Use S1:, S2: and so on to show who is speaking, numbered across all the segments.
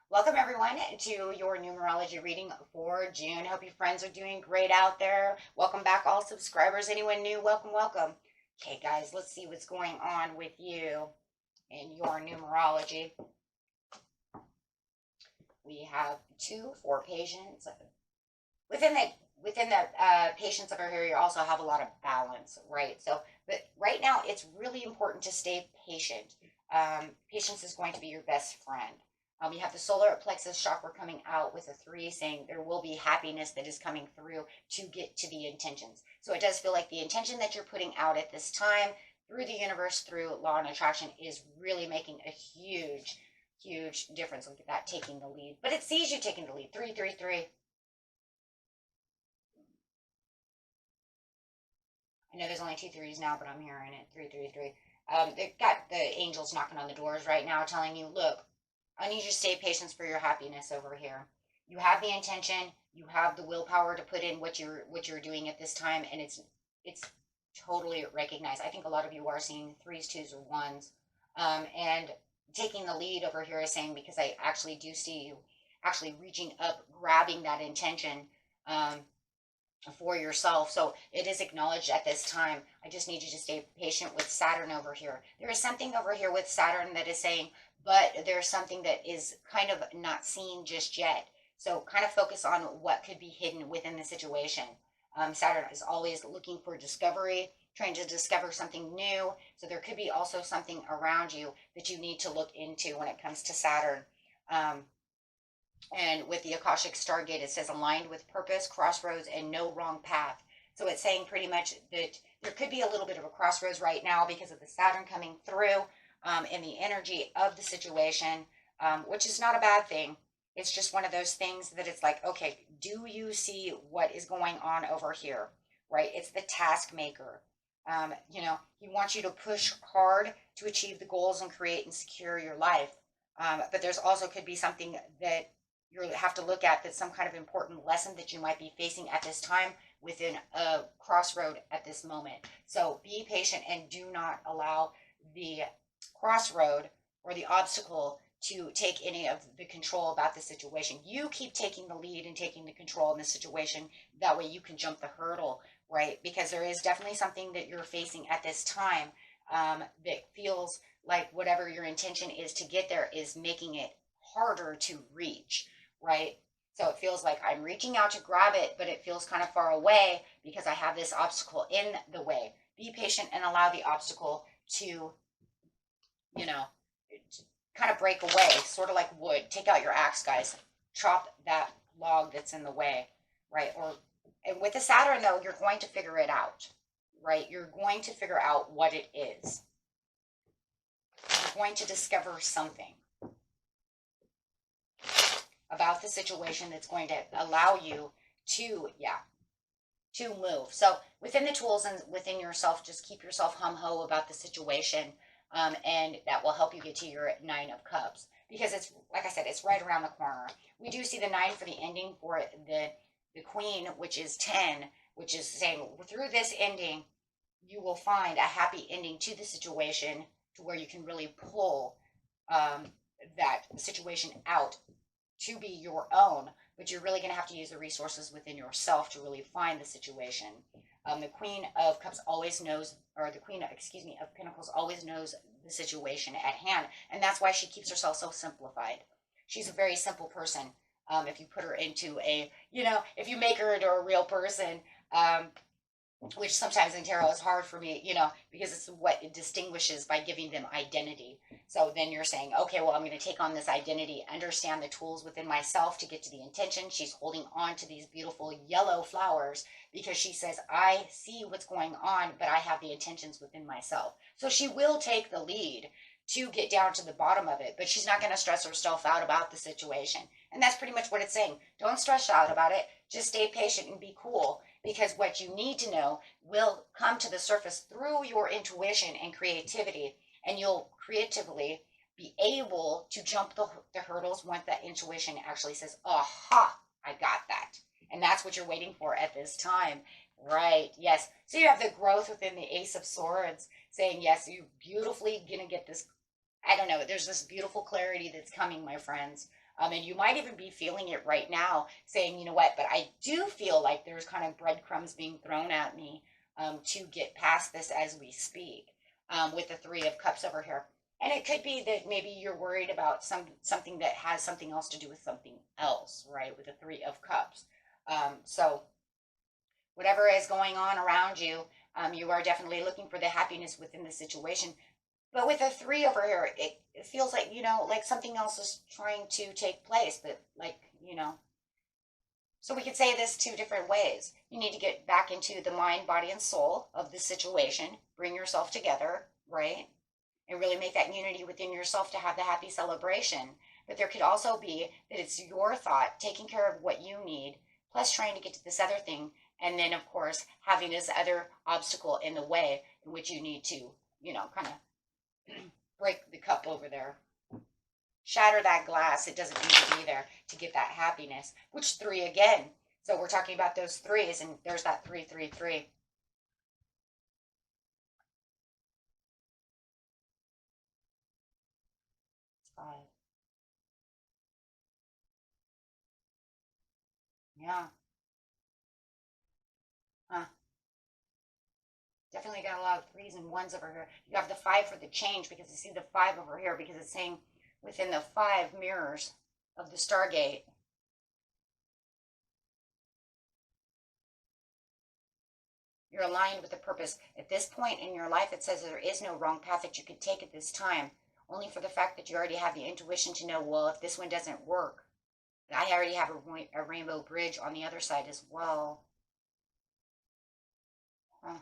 S1: Welcome everyone to your numerology reading for June. Hope your friends are doing great out there. Welcome back, all subscribers. Anyone new, welcome, welcome. Okay, guys, let's see what's going on with you in your numerology. We have 2 for patience. Within the patience over here, you also have a lot of balance, right? So, but right now, it's really important to stay patient. Patience is going to be your best friend. You have the solar plexus chakra coming out with a 3 saying there will be happiness that is coming through to get to the intentions. So it does feel like the intention that you're putting out at this time through the universe, through law and attraction, is really making a huge, huge difference. Look at that, taking the lead. But it sees you taking the lead. 333. I know there's only 2 threes now, but I'm hearing it. 333. They've got the angels knocking on the doors right now telling you, look, I need you to stay patient for your happiness over here. You have the intention, you have the willpower to put in what you're doing at this time, and it's totally recognized. I think a lot of you are seeing 3s, 2s, or 1s, and taking the lead over here is saying, because I actually do see you actually reaching up, grabbing that intention for yourself. So it is acknowledged at this time. I just need you to stay patient with Saturn over here. There is something over here with Saturn that is saying, but there's something that is kind of not seen just yet. So kind of focus on what could be hidden within the situation. Saturn is always looking for discovery, trying to discover something new. So there could be also something around you that you need to look into when it comes to Saturn. And with the Akashic Stargate, it says aligned with purpose, crossroads, and no wrong path. So it's saying pretty much that there could be a little bit of a crossroads right now because of the Saturn coming through in the energy of the situation, which is not a bad thing. It's just one of those things that it's like, okay, do you see what is going on over here, right? It's the task maker. He wants you to push hard to achieve the goals and create and secure your life. But there's also could be something that you have to look at, that's some kind of important lesson that you might be facing at this time within a crossroad at this moment. So be patient and do not allow the crossroad or the obstacle to take any of the control about the situation. You keep taking the lead and taking the control in the situation. That way you can jump the hurdle, right? Because there is definitely something that you're facing at this time that feels like whatever your intention is to get there is making it harder to reach, right? So it feels like I'm reaching out to grab it, but it feels kind of far away because I have this obstacle in the way. Be patient and allow the obstacle to, kind of break away, sort of like wood. Take out your axe, guys. Chop that log that's in the way, right? And with the Saturn, though, you're going to figure it out, right? You're going to figure out what it is. You're going to discover something about the situation that's going to allow you to move. So within the tools and within yourself, just keep yourself hum-ho about the situation, and that will help you get to your 9 of Cups, because it's, like I said, it's right around the corner. We do see the 9 for the ending for the Queen, which is 10, which is saying through this ending, you will find a happy ending to the situation, to where you can really pull that situation out to be your own, but you're really going to have to use the resources within yourself to really find the situation. The Queen of Cups always knows, or the Queen, of Pentacles always knows the situation at hand, and that's why she keeps herself so simplified. She's a very simple person. If you put her into if you make her into a real person, which sometimes in tarot is hard for me, because it's what it distinguishes by giving them identity. So then you're saying, okay, well, I'm going to take on this identity, understand the tools within myself to get to the intention. She's holding on to these beautiful yellow flowers because she says, I see what's going on, but I have the intentions within myself. So she will take the lead to get down to the bottom of it, but she's not going to stress herself out about the situation. And that's pretty much what it's saying. Don't stress out about it. Just stay patient and be cool, because what you need to know will come to the surface through your intuition and creativity, and you'll creatively be able to jump the hurdles once that intuition actually says, aha, I got that. And that's what you're waiting for at this time. Right, yes. So you have the growth within the Ace of Swords saying, yes, you're beautifully going to get this. I don't know, there's this beautiful clarity that's coming, my friends. And you might even be feeling it right now, saying, you know what, but I do feel like there's kind of breadcrumbs being thrown at me to get past this as we speak, with the Three of Cups over here. And it could be that maybe you're worried about something that has something else to do with something else, right, with the Three of Cups. So whatever is going on around you, you are definitely looking for the happiness within the situation. But with a three over here, it feels like, like something else is trying to take place. But so we could say this two different ways. You need to get back into the mind, body, and soul of the situation. Bring yourself together, right? And really make that unity within yourself to have the happy celebration. But there could also be that it's your thought, taking care of what you need, plus trying to get to this other thing. And then, of course, having this other obstacle in the way in which you need to, kind of break the cup over there. Shatter that glass. It doesn't need to be there to get that happiness. Which three again? So we're talking about those threes, and there's that 333. Five. Yeah. Huh. Definitely got a lot of threes and ones over here. You have the five for the change, because you see the five over here, because it's saying within the five mirrors of the Stargate. You're aligned with the purpose. At this point in your life, it says there is no wrong path that you could take at this time, only for the fact that you already have the intuition to know, well, if this one doesn't work, I already have a rainbow bridge on the other side as well. Huh.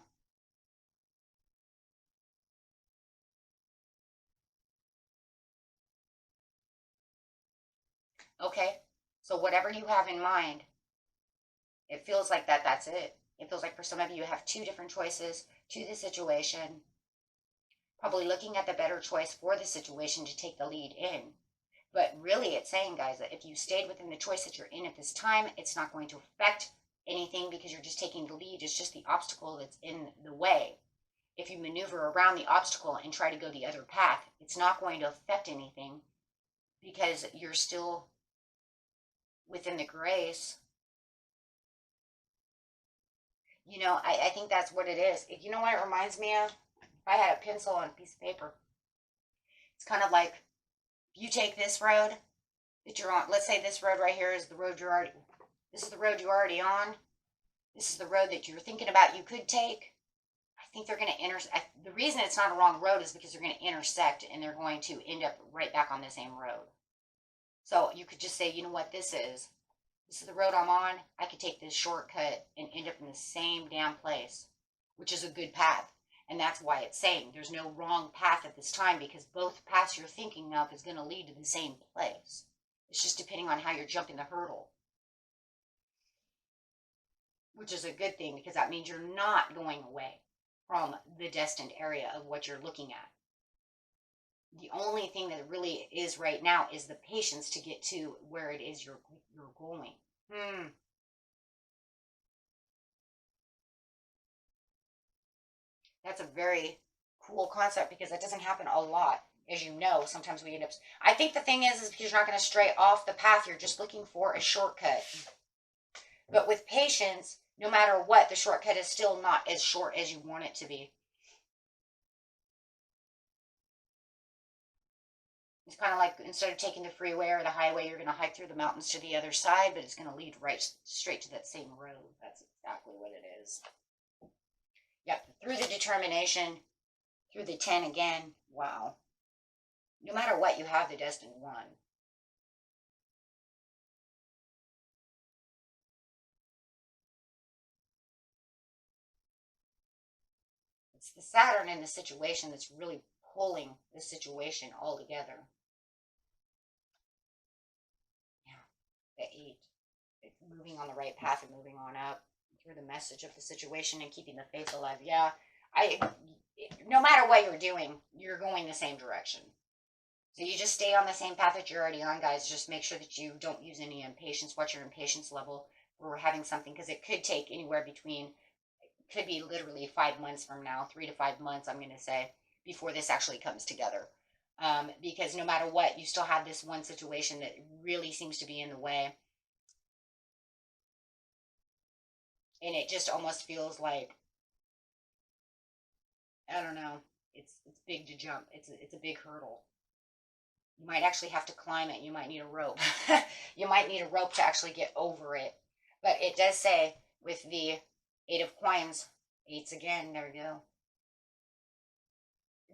S1: Okay, so whatever you have in mind, it feels like that's it. It feels like for some of you, you have two different choices to the situation, probably looking at the better choice for the situation to take the lead in. But really, it's saying, guys, that if you stayed within the choice that you're in at this time, it's not going to affect anything, because you're just taking the lead. It's just the obstacle that's in the way. If you maneuver around the obstacle and try to go the other path, it's not going to affect anything, because you're still within the grace. I think that's what it is. You know what it reminds me of? If I had a pencil on a piece of paper, it's kind of like, if you take this road that you're on, let's say this road right here is the road this is the road you're already on. This is the road that you're thinking about you could take. I think they're going to intersect. The reason it's not a wrong road is because they're going to intersect, and they're going to end up right back on the same road. So you could just say, you know what this is? This is the road I'm on. I could take this shortcut and end up in the same damn place, which is a good path. And that's why it's saying there's no wrong path at this time, because both paths you're thinking of is going to lead to the same place. It's just depending on how you're jumping the hurdle, which is a good thing, because that means you're not going away from the destined area of what you're looking at. The only thing that really is right now is the patience to get to where it is you're going. That's a very cool concept, because that doesn't happen a lot. As you know, sometimes we end up. I think the thing is because you're not going to stray off the path. You're just looking for a shortcut. But with patience, no matter what, the shortcut is still not as short as you want it to be. It's kind of like, instead of taking the freeway or the highway, you're going to hike through the mountains to the other side, but it's going to lead right straight to that same road. That's exactly what it is. Yep, through the determination, through the 10 again. Wow. No matter what, you have the destined one. It's the Saturn in the situation that's really pulling the situation all together. Yeah, the 8. It's moving on the right path and moving on up through the message of the situation and keeping the faith alive. Yeah, no matter what you're doing, you're going the same direction. So you just stay on the same path that you're already on, guys. Just make sure that you don't use any impatience. Watch your impatience level for having something, because it could take anywhere between, it could be literally 5 months from now, 3 to 5 months, I'm going to say, before this actually comes together. Because no matter what, you still have this one situation that really seems to be in the way. And it just almost feels like, I don't know, it's big to jump. It's a big hurdle. You might actually have to climb it. You might need a rope. You might need a rope to actually get over it. But it does say with the 8 of coins, 8s again, there we go,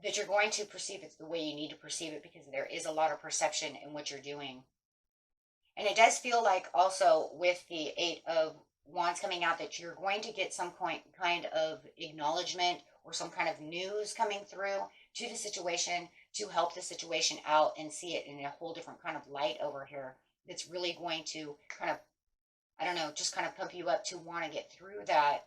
S1: that you're going to perceive it the way you need to perceive it, because there is a lot of perception in what you're doing. And it does feel like also with the 8 of Wands coming out that you're going to get some kind of acknowledgement or some kind of news coming through to the situation to help the situation out and see it in a whole different kind of light over here. That's really going to kind of, I don't know, just kind of pump you up to want to get through that.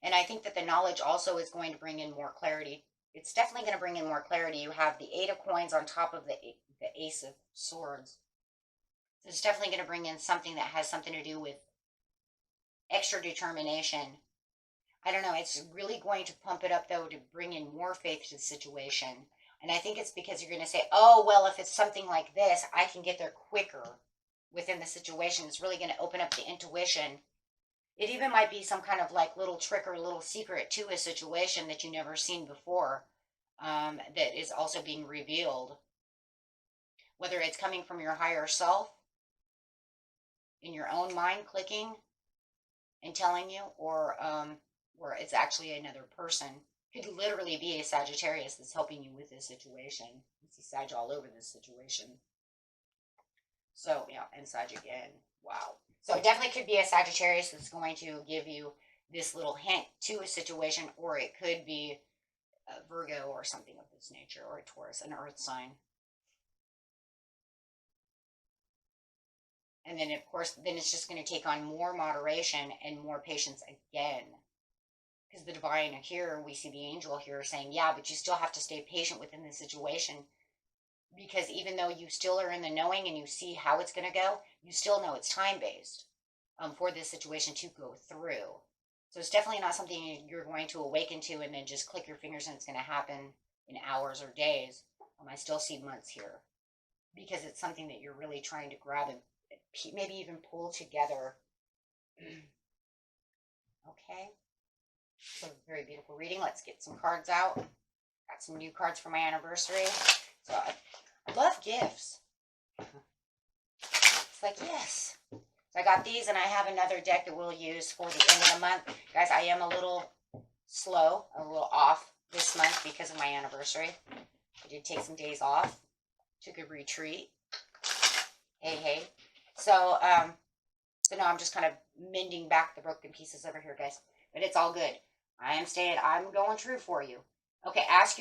S1: And I think that the knowledge also is going to bring in more clarity. It's definitely going to bring in more clarity. You have the 8 of coins on top of the Ace of Swords. So it's definitely going to bring in something that has something to do with extra determination. I don't know, it's really going to pump it up, though, to bring in more faith to the situation. And I think it's because you're going to say, oh, well, if it's something like this, I can get there quicker within the situation. It's really going to open up the intuition. It even might be some kind of like little trick or a little secret to a situation that you've never seen before, that is also being revealed. Whether it's coming from your higher self, in your own mind clicking and telling you, or it's actually another person. Could literally be a Sagittarius that's helping you with this situation. You see Sag all over this situation. So, yeah, and Sag again. Wow. So it definitely could be a Sagittarius that's going to give you this little hint to a situation, or it could be a Virgo or something of this nature, or a Taurus, an earth sign. And then, of course, then it's just going to take on more moderation and more patience again. Because the divine here, we see the angel here saying, yeah, but you still have to stay patient within the situation. Because even though you still are in the knowing and you see how it's going to go, you still know it's time-based for this situation to go through. So it's definitely not something you're going to awaken to and then just click your fingers and it's going to happen in hours or days. I still see months here. Because it's something that you're really trying to grab and maybe even pull together. Okay. So very beautiful reading. Let's get some cards out. Got some new cards for my anniversary. So I love gifts. It's like, yes. So I got these, and I have another deck that we'll use for the end of the month. Guys, I am a little slow, a little off this month because of my anniversary. I did take some days off. Took a retreat. Hey. So now I'm just kind of mending back the broken pieces over here, guys. But it's all good. I'm going true for you. Okay, ask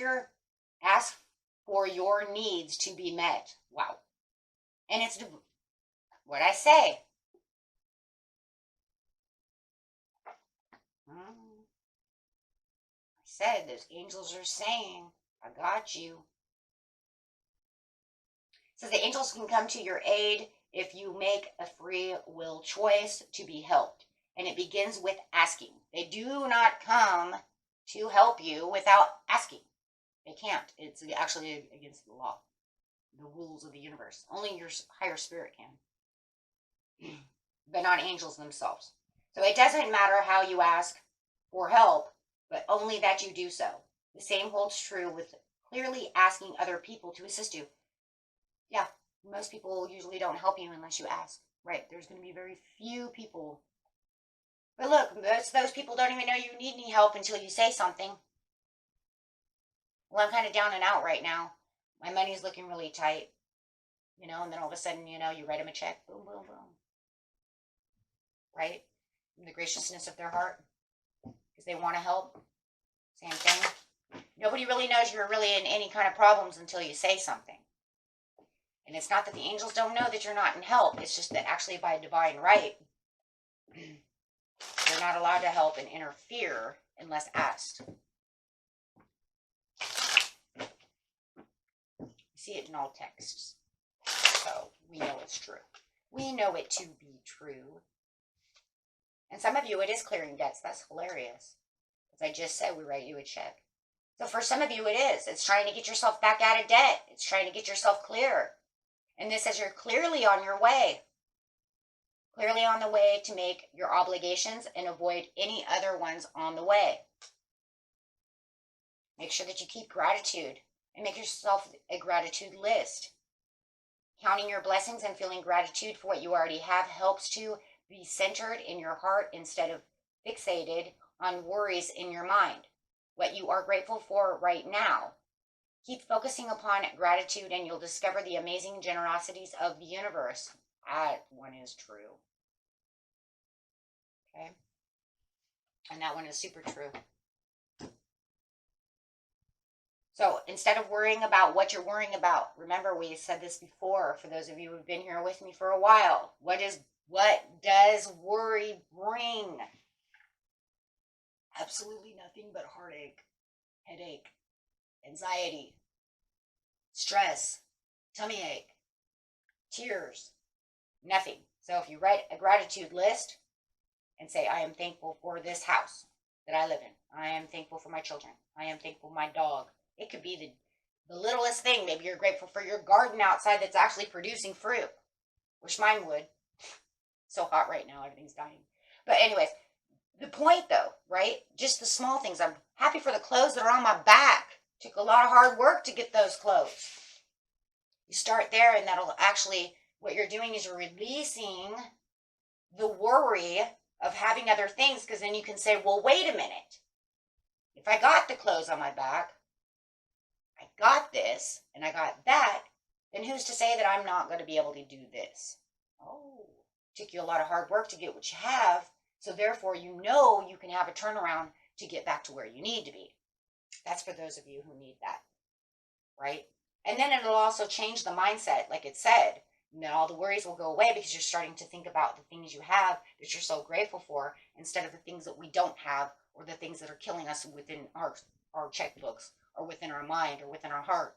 S1: for your needs to be met. Wow. And it's what I say. I said those angels are saying, I got you. So the angels can come to your aid if you make a free will choice to be helped. And it begins with asking. They do not come to help you without asking. They can't. It's actually against the law, the rules of the universe. Only your higher spirit can, but not angels themselves. So it doesn't matter how you ask for help, but only that you do so. The same holds true with clearly asking other people to assist you. Yeah, most people usually don't help you unless you ask, right? There's going to be very few people. But look, those people don't even know you need any help until you say something. Well, I'm kind of down and out right now. My money's looking really tight, and then all of a sudden, you write them a check, boom, boom, boom. Right? From the graciousness of their heart, because they want to help. Same thing. Nobody really knows you're really in any kind of problems until you say something. And it's not that the angels don't know that you're not in help. It's just that actually by divine right, you're not allowed to help and interfere unless asked. You see it in all texts. So we know it's true. We know it to be true. And some of you, it is clearing debts. That's hilarious. As I just said, we write you a check. So for some of you, it is. It's trying to get yourself back out of debt. It's trying to get yourself clear. And this says you're clearly on your way. Clearly on the way to make your obligations and avoid any other ones on the way. Make sure that you keep gratitude and make yourself a gratitude list. Counting your blessings and feeling gratitude for what you already have helps to be centered in your heart instead of fixated on worries in your mind. What you are grateful for right now. Keep focusing upon gratitude and you'll discover the amazing generosities of the universe. That one is true. Okay? And that one is super true. So instead of worrying about what you're worrying about, remember we said this before, for those of you who've been here with me for a while, what does worry bring? Absolutely nothing but heartache, headache, anxiety, stress, tummy ache, tears, nothing. So if you write a gratitude list and say, I am thankful for this house that I live in. I am thankful for my children. I am thankful for my dog. It could be the littlest thing. Maybe you're grateful for your garden outside that's actually producing fruit. Wish mine would. So hot right now, everything's dying. But anyways, the point though, right? Just the small things. I'm happy for the clothes that are on my back. Took a lot of hard work to get those clothes. You start there and that'll actually, what you're doing is you're releasing the worry of having other things, because then you can say, well, wait a minute. If I got the clothes on my back, I got this, and I got that, then who's to say that I'm not going to be able to do this? Oh, took you a lot of hard work to get what you have, so therefore you know you can have a turnaround to get back to where you need to be. That's for those of you who need that, right? And then it'll also change the mindset, like it said. And then all the worries will go away because you're starting to think about the things you have that you're so grateful for instead of the things that we don't have or the things that are killing us within our checkbooks or within our mind or within our heart,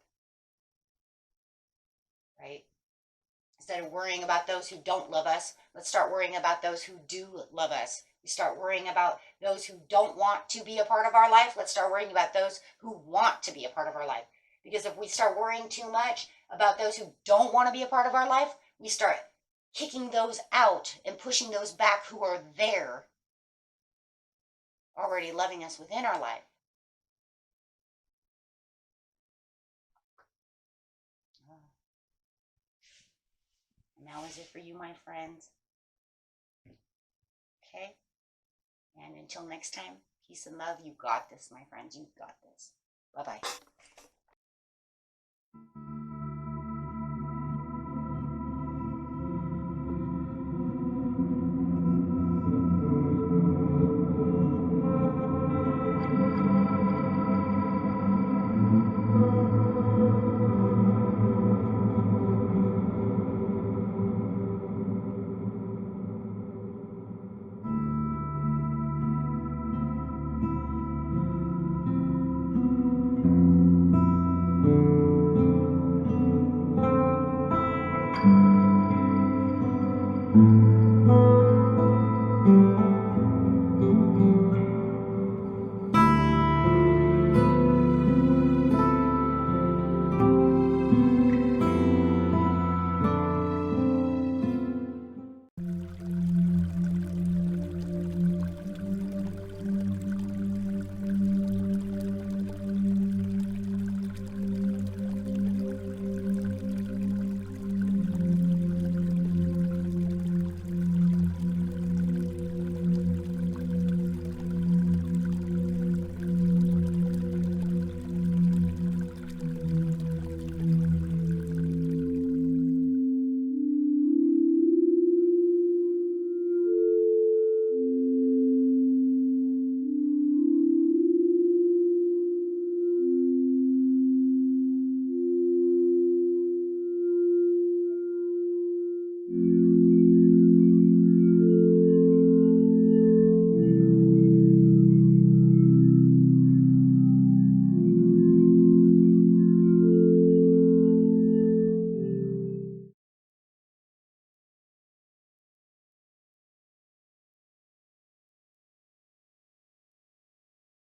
S1: right? Instead of worrying about those who don't love us, let's start worrying about those who do love us. We start worrying about those who don't want to be a part of our life. Let's start worrying about those who want to be a part of our life. Because if we start worrying too much about those who don't want to be a part of our life, we start kicking those out and pushing those back who are there, already loving us within our life. And that was it for you, my friends. Okay? And until next time, peace and love. You got this, my friends. You got this. Bye-bye.